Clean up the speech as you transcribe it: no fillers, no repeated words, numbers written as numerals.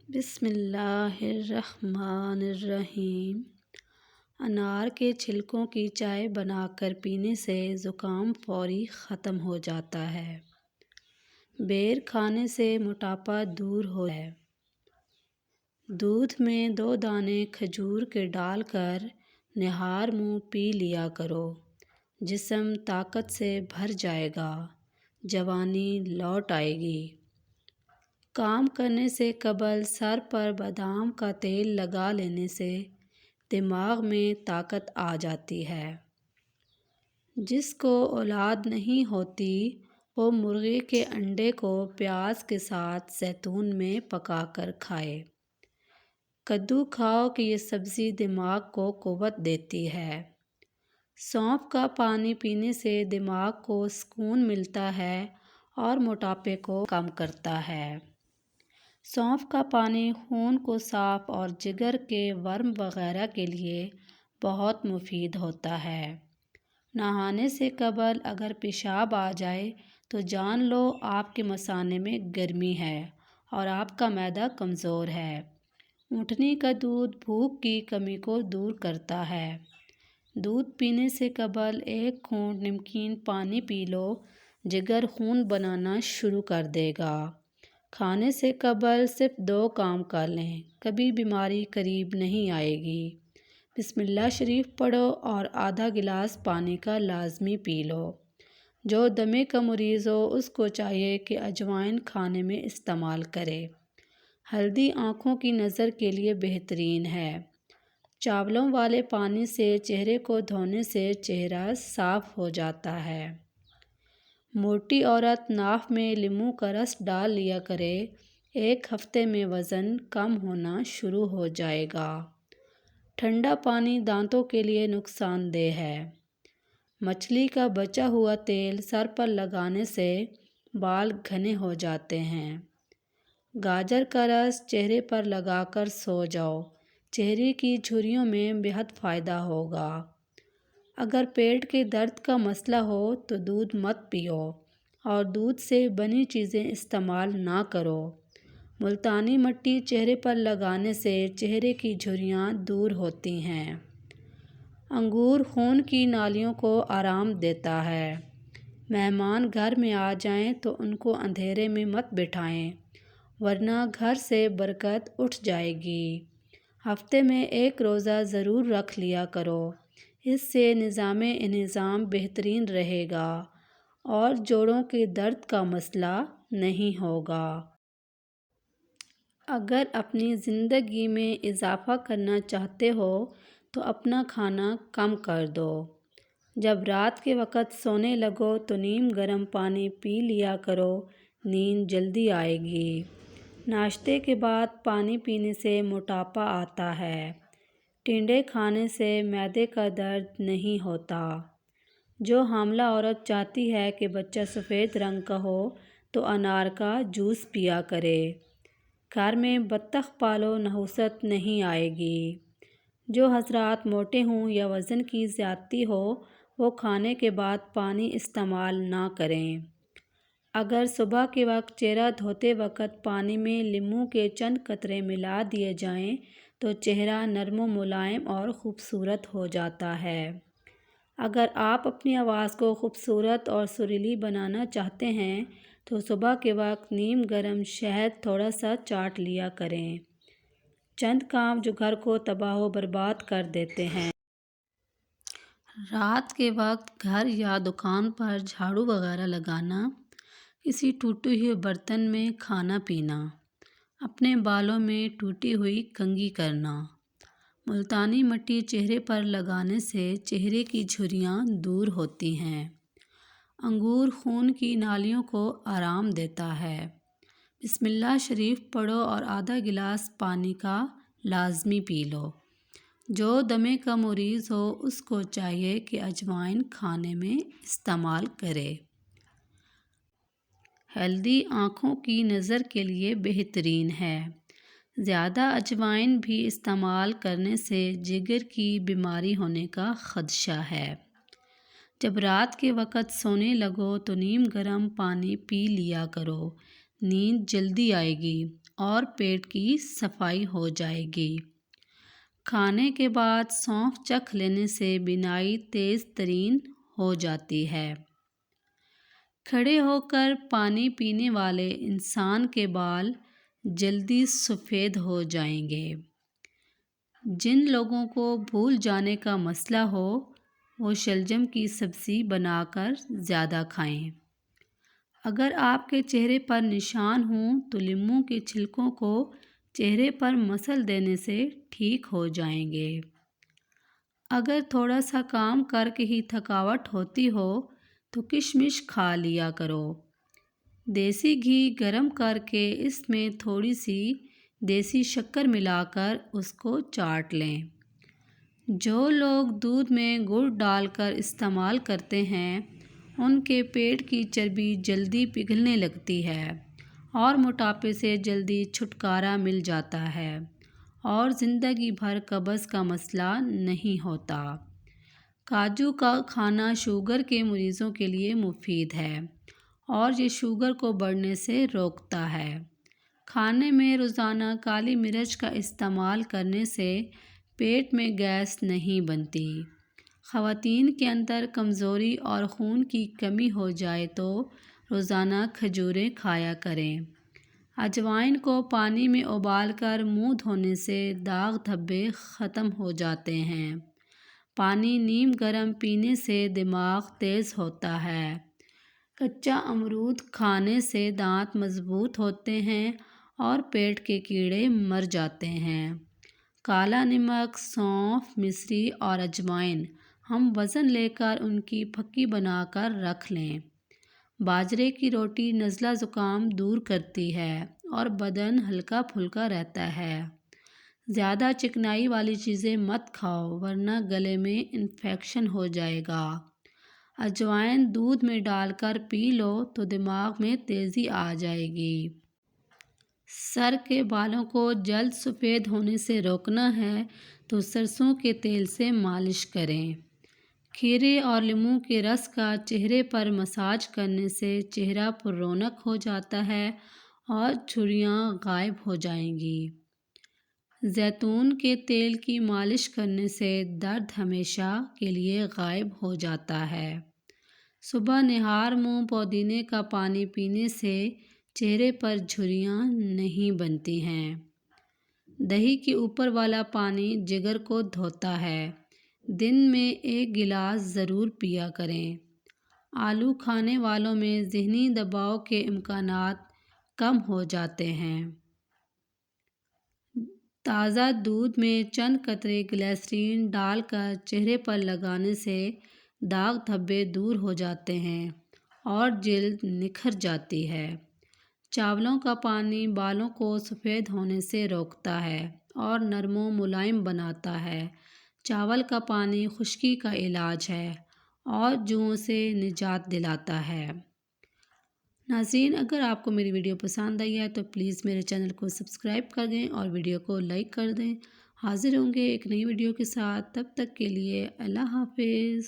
بسم اللہ الرحمن الرحیم۔ انار کے چھلکوں کی چائے بنا کر پینے سے زکام فوری ختم ہو جاتا ہے۔ بیر کھانے سے موٹاپا دور ہے۔ دودھ میں 2 دانے کھجور کے ڈال کر نہار منہ پی لیا کرو، جسم طاقت سے بھر جائے گا، جوانی لوٹ آئے گی۔ کام کرنے سے قبل سر پر بادام کا تیل لگا لینے سے دماغ میں طاقت آ جاتی ہے۔ جس کو اولاد نہیں ہوتی وہ مرغی کے انڈے کو پیاز کے ساتھ زیتون میں پکا کر کھائے۔ کدو کھاؤ کہ یہ سبزی دماغ کو قوت دیتی ہے۔ سونف کا پانی پینے سے دماغ کو سکون ملتا ہے اور موٹاپے کو کم کرتا ہے۔ سونف کا پانی خون کو صاف اور جگر کے ورم وغیرہ کے لیے بہت مفید ہوتا ہے۔ نہانے سے قبل اگر پیشاب آ جائے تو جان لو آپ کے مثانے میں گرمی ہے اور آپ کا معدہ کمزور ہے۔ اونٹنی کا دودھ بھوک کی کمی کو دور کرتا ہے۔ دودھ پینے سے قبل 1 گھونٹ نمکین پانی پی لو، جگر خون بنانا شروع کر دے گا۔ کھانے سے قبل صرف 2 کام کر لیں، کبھی بیماری قریب نہیں آئے گی۔ بسم اللہ شریف پڑھو اور آدھا گلاس پانی کا لازمی پی لو۔ جو دمے کا مریض ہو اس کو چاہیے کہ اجوائن کھانے میں استعمال کرے۔ ہلدی آنکھوں کی نظر کے لیے بہترین ہے۔ چاولوں والے پانی سے چہرے کو دھونے سے چہرہ صاف ہو جاتا ہے۔ موٹی عورت ناف میں لیموں کا رس ڈال لیا کرے، 1 ہفتے میں وزن کم ہونا شروع ہو جائے گا۔ ٹھنڈا پانی دانتوں کے لیے نقصان دہ ہے۔ مچھلی کا بچا ہوا تیل سر پر لگانے سے بال گھنے ہو جاتے ہیں۔ گاجر کا رس چہرے پر لگا کر سو جاؤ، چہرے کی جھریوں میں بہت فائدہ ہوگا۔ اگر پیٹ کے درد کا مسئلہ ہو تو دودھ مت پیو اور دودھ سے بنی چیزیں استعمال نہ کرو۔ ملتانی مٹی چہرے پر لگانے سے چہرے کی جھریاں دور ہوتی ہیں۔ انگور خون کی نالیوں کو آرام دیتا ہے۔ مہمان گھر میں آ جائیں تو ان کو اندھیرے میں مت بٹھائیں، ورنہ گھر سے برکت اٹھ جائے گی۔ ہفتے میں 1 روزہ ضرور رکھ لیا کرو، اس سے نظام انہضام بہترین رہے گا اور جوڑوں کے درد کا مسئلہ نہیں ہوگا۔ اگر اپنی زندگی میں اضافہ کرنا چاہتے ہو تو اپنا کھانا کم کر دو۔ جب رات کے وقت سونے لگو تو نیم گرم پانی پی لیا کرو، نیند جلدی آئے گی۔ ناشتے کے بعد پانی پینے سے موٹاپا آتا ہے۔ ٹنڈے کھانے سے معدے کا درد نہیں ہوتا۔ جو حاملہ عورت چاہتی ہے کہ بچہ سفید رنگ کا ہو تو انار کا جوس پیا کرے۔ گھر میں بطخ پالو، نحوست نہیں آئے گی۔ جو حضرات موٹے ہوں یا وزن کی زیادتی ہو وہ کھانے کے بعد پانی استعمال نہ کریں۔ اگر صبح کے وقت چہرہ دھوتے وقت پانی میں لیموں کے چند قطرے ملا دیے جائیں تو چہرہ نرم و ملائم اور خوبصورت ہو جاتا ہے۔ اگر آپ اپنی آواز کو خوبصورت اور سریلی بنانا چاہتے ہیں تو صبح کے وقت نیم گرم شہد تھوڑا سا چاٹ لیا کریں۔ چند کام جو گھر کو تباہ و برباد کر دیتے ہیں۔ رات کے وقت گھر یا دکان پر جھاڑو وغیرہ لگانا، کسی ٹوٹے ہوئے برتن میں کھانا پینا، اپنے بالوں میں ٹوٹی ہوئی کنگھی کرنا۔ ملتانی مٹی چہرے پر لگانے سے چہرے کی جھریاں دور ہوتی ہیں۔ انگور خون کی نالیوں کو آرام دیتا ہے۔ بسم اللہ شریف پڑھو اور آدھا گلاس پانی کا لازمی پی لو۔ جو دمے کا مریض ہو اس کو چاہیے کہ اجوائن کھانے میں استعمال کرے۔ ہلدی آنکھوں کی نظر کے لیے بہترین ہے۔ زیادہ اجوائن بھی استعمال کرنے سے جگر کی بیماری ہونے کا خدشہ ہے۔ جب رات کے وقت سونے لگو تو نیم گرم پانی پی لیا کرو، نیند جلدی آئے گی اور پیٹ کی صفائی ہو جائے گی۔ کھانے کے بعد سونف چکھ لینے سے بینائی تیز ترین ہو جاتی ہے۔ کھڑے ہو کر پانی پینے والے انسان کے بال جلدی سفید ہو جائیں گے۔ جن لوگوں کو بھول جانے کا مسئلہ ہو وہ شلجم کی سبزی بنا کر زیادہ کھائیں۔ اگر آپ کے چہرے پر نشان ہوں تو لیموں کے چھلکوں کو چہرے پر مسل دینے سے ٹھیک ہو جائیں گے۔ اگر تھوڑا سا کام کر کے ہی تھکاوٹ ہوتی ہو تو کشمش کھا لیا کرو۔ دیسی گھی گرم کر کے اس میں تھوڑی سی دیسی شکر ملا کر اس کو چاٹ لیں۔ جو لوگ دودھ میں گڑ ڈال کر استعمال کرتے ہیں ان کے پیٹ کی چربی جلدی پگھلنے لگتی ہے اور موٹاپے سے جلدی چھٹکارا مل جاتا ہے اور زندگی بھر قبض کا مسئلہ نہیں ہوتا۔ کاجو کا کھانا شوگر کے مریضوں کے لیے مفید ہے اور یہ شوگر کو بڑھنے سے روکتا ہے۔ کھانے میں روزانہ کالی مرچ کا استعمال کرنے سے پیٹ میں گیس نہیں بنتی۔ خواتین کے اندر کمزوری اور خون کی کمی ہو جائے تو روزانہ کھجوریں کھایا کریں۔ اجوائن کو پانی میں ابال کر منہ دھونے سے داغ دھبے ختم ہو جاتے ہیں۔ پانی نیم گرم پینے سے دماغ تیز ہوتا ہے۔ کچا امرود کھانے سے دانت مضبوط ہوتے ہیں اور پیٹ کے کیڑے مر جاتے ہیں۔ کالا نمک، سونف، مسری اور اجوائن ہم وزن لے کر ان کی پھکی بنا کر رکھ لیں۔ باجرے کی روٹی نزلہ زکام دور کرتی ہے اور بدن ہلکا پھلکا رہتا ہے۔ زیادہ چکنائی والی چیزیں مت کھاؤ ورنہ گلے میں انفیکشن ہو جائے گا۔ اجوائن دودھ میں ڈال کر پی لو تو دماغ میں تیزی آ جائے گی۔ سر کے بالوں کو جلد سفید ہونے سے روکنا ہے تو سرسوں کے تیل سے مالش کریں۔ کھیرے اور لیموں کے رس کا چہرے پر مساج کرنے سے چہرہ پر رونق ہو جاتا ہے اور جھریاں غائب ہو جائیں گی۔ زیتون کے تیل کی مالش کرنے سے درد ہمیشہ کے لیے غائب ہو جاتا ہے۔ صبح نہار منہ پودینے کا پانی پینے سے چہرے پر جھریاں نہیں بنتی ہیں۔ دہی کے اوپر والا پانی جگر کو دھوتا ہے۔ دن میں 1 گلاس ضرور پیا کریں۔ آلو کھانے والوں میں ذہنی دباؤ کے امکانات کم ہو جاتے ہیں۔ تازہ دودھ میں چند قطرے گلیسرین ڈال کر چہرے پر لگانے سے داغ دھبے دور ہو جاتے ہیں اور جلد نکھر جاتی ہے۔ چاولوں کا پانی بالوں کو سفید ہونے سے روکتا ہے اور نرم و ملائم بناتا ہے۔ چاول کا پانی خشکی کا علاج ہے اور جوؤں سے نجات دلاتا ہے۔ ناظرین، اگر آپ کو میری ویڈیو پسند آئی ہے تو پلیز میرے چینل کو سبسکرائب کر دیں اور ویڈیو کو لائک کر دیں۔ حاضر ہوں گے ایک نئی ویڈیو کے ساتھ، تب تک کے لیے اللہ حافظ۔